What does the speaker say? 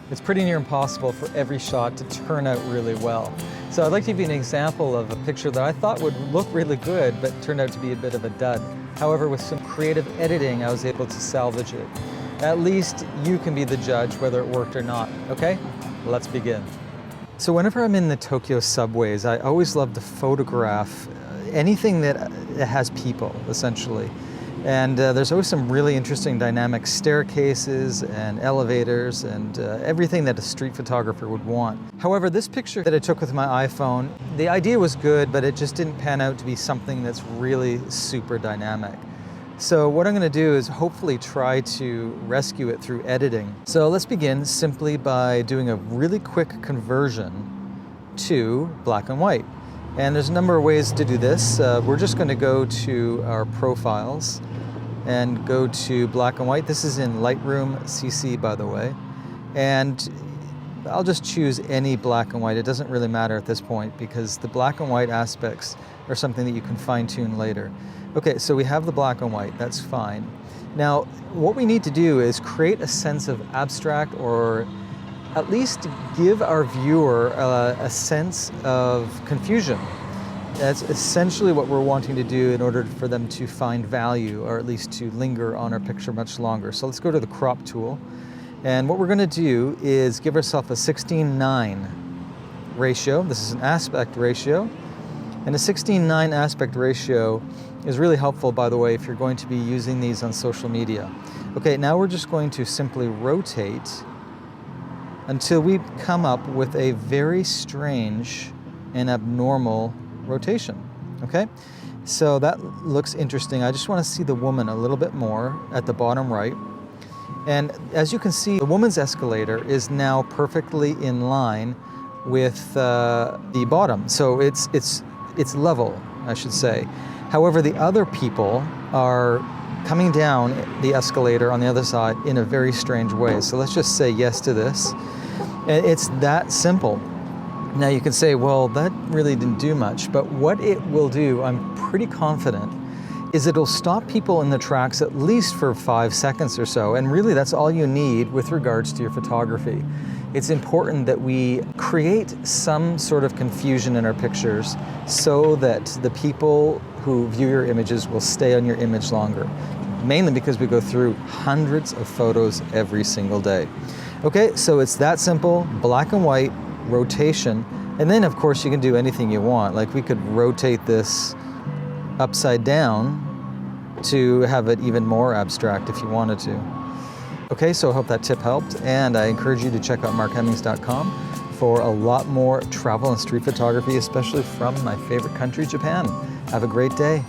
It's pretty near impossible for every shot to turn out really well. So I'd like to give you an example of a picture that I thought would look really good, but turned out to be a bit of a dud. However, with some creative editing, I was able to salvage it. At least you can be the judge whether it worked or not, okay? Let's begin. So whenever I'm in the Tokyo subways, I always love to photograph anything that has people, essentially. And there's always some really interesting dynamic staircases and elevators and everything that a street photographer would want. However, this picture that I took with my iPhone, the idea was good, but it just didn't pan out to be something that's really super dynamic. So what I'm going to do is hopefully try to rescue it through editing. So let's begin simply by doing a really quick conversion to black and white. And there's a number of ways to do this. We're just going to go to our profiles and go to black and white. This is in Lightroom CC, by the way. And I'll just choose any black and white. It doesn't really matter at this point because the black and white aspects are something that you can fine tune later. Okay, so we have the black and white, that's fine. Now, what we need to do is create a sense of abstract, or at least give our viewer a sense of confusion. That's essentially what we're wanting to do in order for them to find value, or at least to linger on our picture much longer. So let's go to the crop tool. And what we're going to do is give ourselves a 16:9 ratio. This is an aspect ratio. And a 16:9 aspect ratio is really helpful, by the way, if you're going to be using these on social media. Okay, now we're just going to simply rotate until we come up with a very strange and abnormal rotation, okay? So that looks interesting. I just want to see the woman a little bit more at the bottom right. And as you can see, the woman's escalator is now perfectly in line with the bottom. So it's level, I should say. However, the other people are coming down the escalator on the other side in a very strange way. So let's just say yes to this. And it's that simple. Now you can say, well, that really didn't do much, but what it will do, I'm pretty confident, is it'll stop people in the tracks at least for 5 seconds or so. And really that's all you need with regards to your photography. It's important that we create some sort of confusion in our pictures so that the people who view your images will stay on your image longer, mainly because we go through hundreds of photos every single day. Okay, so it's that simple, black and white, rotation, and then of course you can do anything you want. Like we could rotate this upside down to have it even more abstract if you wanted to. Okay, so I hope that tip helped, and I encourage you to check out markhemmings.com for a lot more travel and street photography, especially from my favorite country, Japan. Have a great day.